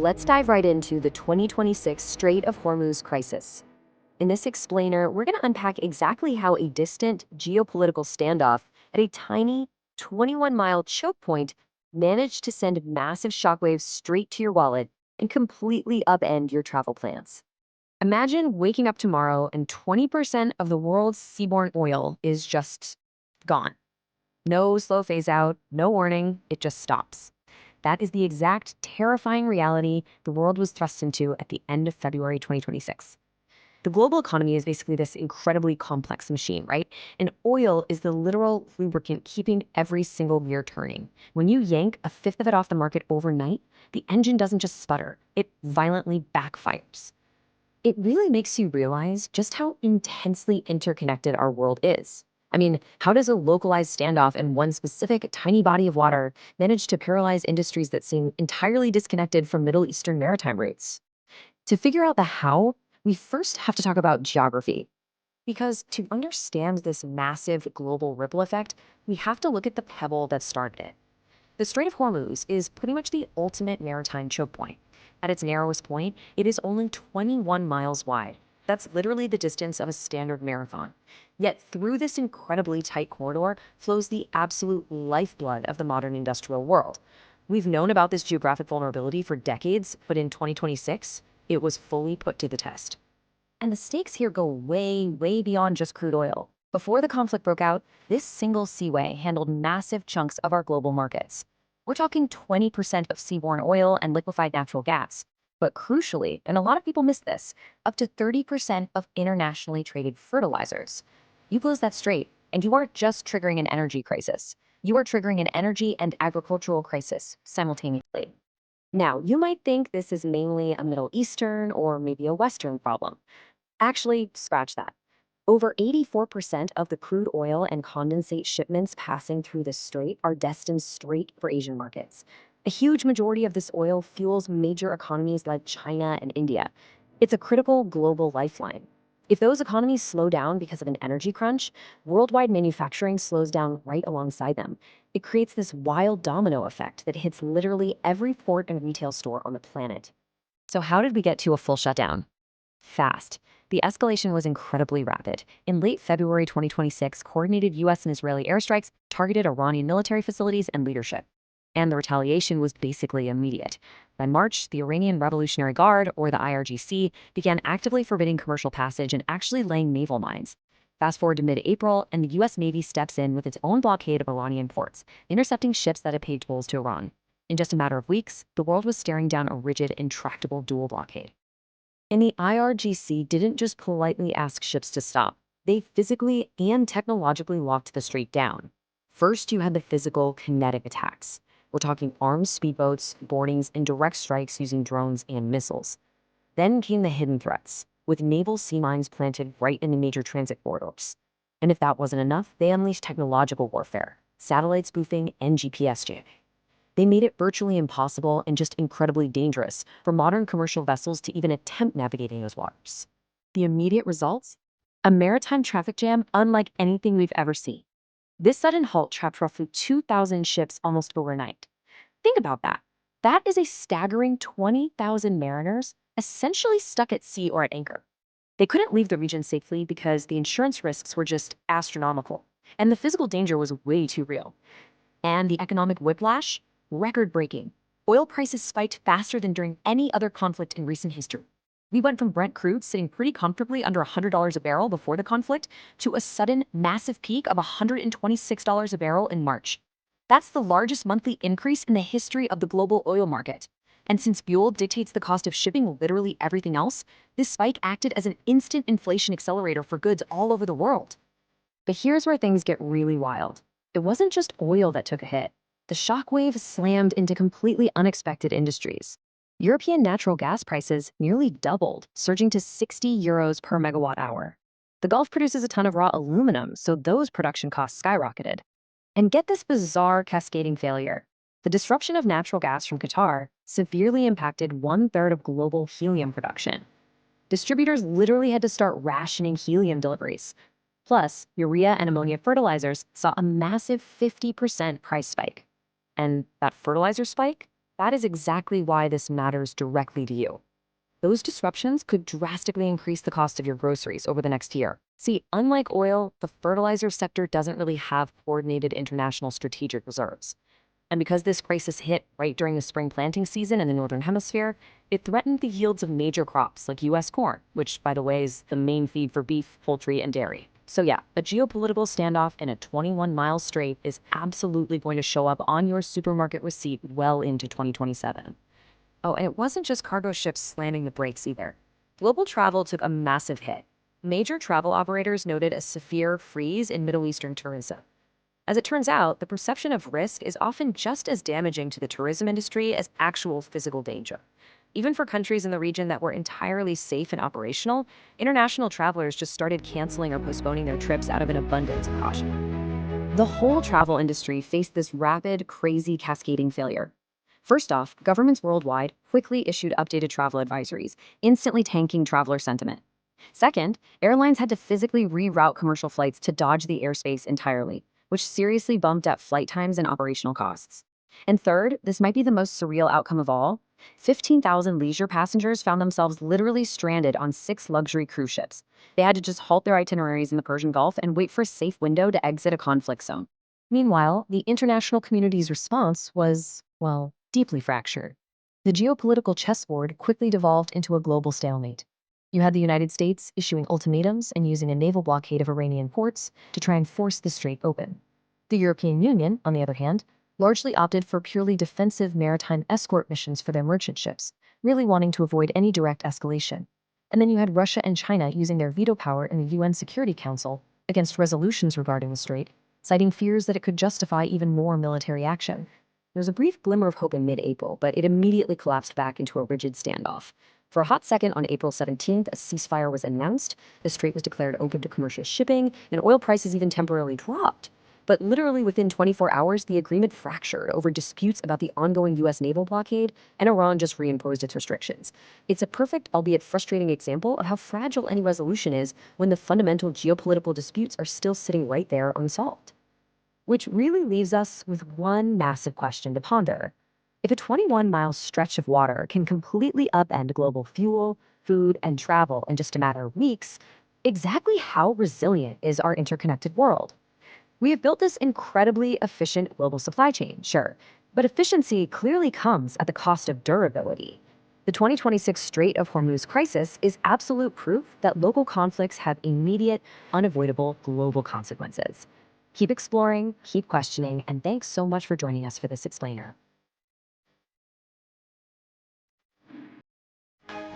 let's dive right into the 2026 Strait of Hormuz crisis. In this explainer, we're going to unpack exactly how a distant geopolitical standoff at a tiny 21-mile choke point managed to send massive shockwaves straight to your wallet and completely upend your travel plans. Imagine waking up tomorrow and 20% of the world's seaborne oil is just gone. No slow phase out, no warning, it just stops. That is the exact terrifying reality the world was thrust into at the end of February 2026. The global economy is basically this incredibly complex machine, right? And oil is the literal lubricant keeping every single gear turning. When you yank a fifth of it off the market overnight, the engine doesn't just sputter, it violently backfires. It really makes you realize just how intensely interconnected our world is. I mean, how does a localized standoff in one specific tiny body of water manage to paralyze industries that seem entirely disconnected from Middle Eastern maritime routes? To figure out the how, we first have to talk about geography. Because to understand this massive global ripple effect, we have to look at the pebble that started it. The Strait of Hormuz is pretty much the ultimate maritime choke point. At its narrowest point, it is only 21 miles wide. That's literally the distance of a standard marathon. Yet through this incredibly tight corridor flows the absolute lifeblood of the modern industrial world. We've known about this geographic vulnerability for decades, but in 2026, it was fully put to the test. And the stakes here go way, way beyond just crude oil. Before the conflict broke out, this single seaway handled massive chunks of our global markets. We're talking 20% of seaborne oil and liquefied natural gas. But crucially, and a lot of people miss this, up to 30% of internationally traded fertilizers. You close that strait, and you aren't just triggering an energy crisis. You are triggering an energy and agricultural crisis simultaneously. Now, you might think this is mainly a Middle Eastern or maybe a Western problem. Actually, scratch that. Over 84% of the crude oil and condensate shipments passing through the strait are destined straight for Asian markets. A huge majority of this oil fuels major economies like China and India. It's a critical global lifeline. If those economies slow down because of an energy crunch, worldwide manufacturing slows down right alongside them. It creates this wild domino effect that hits literally every port and retail store on the planet. So how did we get to a full shutdown? Fast. The escalation was incredibly rapid. In late February 2026, coordinated US and Israeli airstrikes targeted Iranian military facilities and leadership. And the retaliation was basically immediate. By March, the Iranian Revolutionary Guard, or the IRGC, began actively forbidding commercial passage and actually laying naval mines. Fast forward to mid-April, and the US Navy steps in with its own blockade of Iranian ports, intercepting ships that had paid tolls to Iran. In just a matter of weeks, the world was staring down a rigid, intractable dual blockade. And the IRGC didn't just politely ask ships to stop. They physically and technologically locked the strait down. First, you had the physical, kinetic attacks. We're talking armed speedboats, boardings, and direct strikes using drones and missiles. Then came the hidden threats, with naval sea mines planted right in the major transit corridors. And if that wasn't enough, they unleashed technological warfare, satellite spoofing, and GPS jamming. They made it virtually impossible and just incredibly dangerous for modern commercial vessels to even attempt navigating those waters. The immediate results? A maritime traffic jam unlike anything we've ever seen. This sudden halt trapped roughly 2,000 ships almost overnight. Think about that. That is a staggering 20,000 mariners essentially stuck at sea or at anchor. They couldn't leave the region safely because the insurance risks were just astronomical, and the physical danger was way too real. And the economic whiplash? Record-breaking. Oil prices spiked faster than during any other conflict in recent history. We went from Brent crude sitting pretty comfortably under $100 a barrel before the conflict to a sudden massive peak of $126 a barrel in March. That's the largest monthly increase in the history of the global oil market. And since fuel dictates the cost of shipping literally everything else, this spike acted as an instant inflation accelerator for goods all over the world. But here's where things get really wild. It wasn't just oil that took a hit. The shockwave slammed into completely unexpected industries. European natural gas prices nearly doubled, surging to 60 euros per megawatt hour. The Gulf produces a ton of raw aluminum, so those production costs skyrocketed. And get this bizarre cascading failure. The disruption of natural gas from Qatar severely impacted 1/3 of global helium production. Distributors literally had to start rationing helium deliveries. Plus, urea and ammonia fertilizers saw a massive 50% price spike. And that fertilizer spike? That is exactly why this matters directly to you. Those disruptions could drastically increase the cost of your groceries over the next year. See, unlike oil, the fertilizer sector doesn't really have coordinated international strategic reserves. And because this crisis hit right during the spring planting season in the Northern Hemisphere, it threatened the yields of major crops like US corn, which, by the way, is the main feed for beef, poultry, and dairy. So yeah, a geopolitical standoff in a 21-mile strait is absolutely going to show up on your supermarket receipt well into 2027. Oh, and it wasn't just cargo ships slamming the brakes either. Global travel took a massive hit. Major travel operators noted a severe freeze in Middle Eastern tourism. As it turns out, the perception of risk is often just as damaging to the tourism industry as actual physical danger. Even for countries in the region that were entirely safe and operational, international travelers just started canceling or postponing their trips out of an abundance of caution. The whole travel industry faced this rapid, crazy, cascading failure. First off, governments worldwide quickly issued updated travel advisories, instantly tanking traveler sentiment. Second, airlines had to physically reroute commercial flights to dodge the airspace entirely, which seriously bumped up flight times and operational costs. And third, this might be the most surreal outcome of all, 15,000 leisure passengers found themselves literally stranded on 6 luxury cruise ships. They had to just halt their itineraries in the Persian Gulf and wait for a safe window to exit a conflict zone. Meanwhile, the international community's response was, well, deeply fractured. The geopolitical chessboard quickly devolved into a global stalemate. You had the United States issuing ultimatums and using a naval blockade of Iranian ports to try and force the strait open. The European Union, on the other hand, largely opted for purely defensive maritime escort missions for their merchant ships, really wanting to avoid any direct escalation. And then you had Russia and China using their veto power in the UN Security Council against resolutions regarding the strait, citing fears that it could justify even more military action. There was a brief glimmer of hope in mid-April, but it immediately collapsed back into a rigid standoff. For a hot second on April 17th, a ceasefire was announced, the strait was declared open to commercial shipping, and oil prices even temporarily dropped. But literally within 24 hours, the agreement fractured over disputes about the ongoing US naval blockade, and Iran just reimposed its restrictions. It's a perfect, albeit frustrating example of how fragile any resolution is when the fundamental geopolitical disputes are still sitting right there unsolved. Which really leaves us with one massive question to ponder. If a 21-mile stretch of water can completely upend global fuel, food, and travel in just a matter of weeks, exactly how resilient is our interconnected world? We have built this incredibly efficient global supply chain, sure, but efficiency clearly comes at the cost of durability. The 2026 Strait of Hormuz crisis is absolute proof that local conflicts have immediate, unavoidable global consequences. Keep exploring, keep questioning, and thanks so much for joining us for this explainer.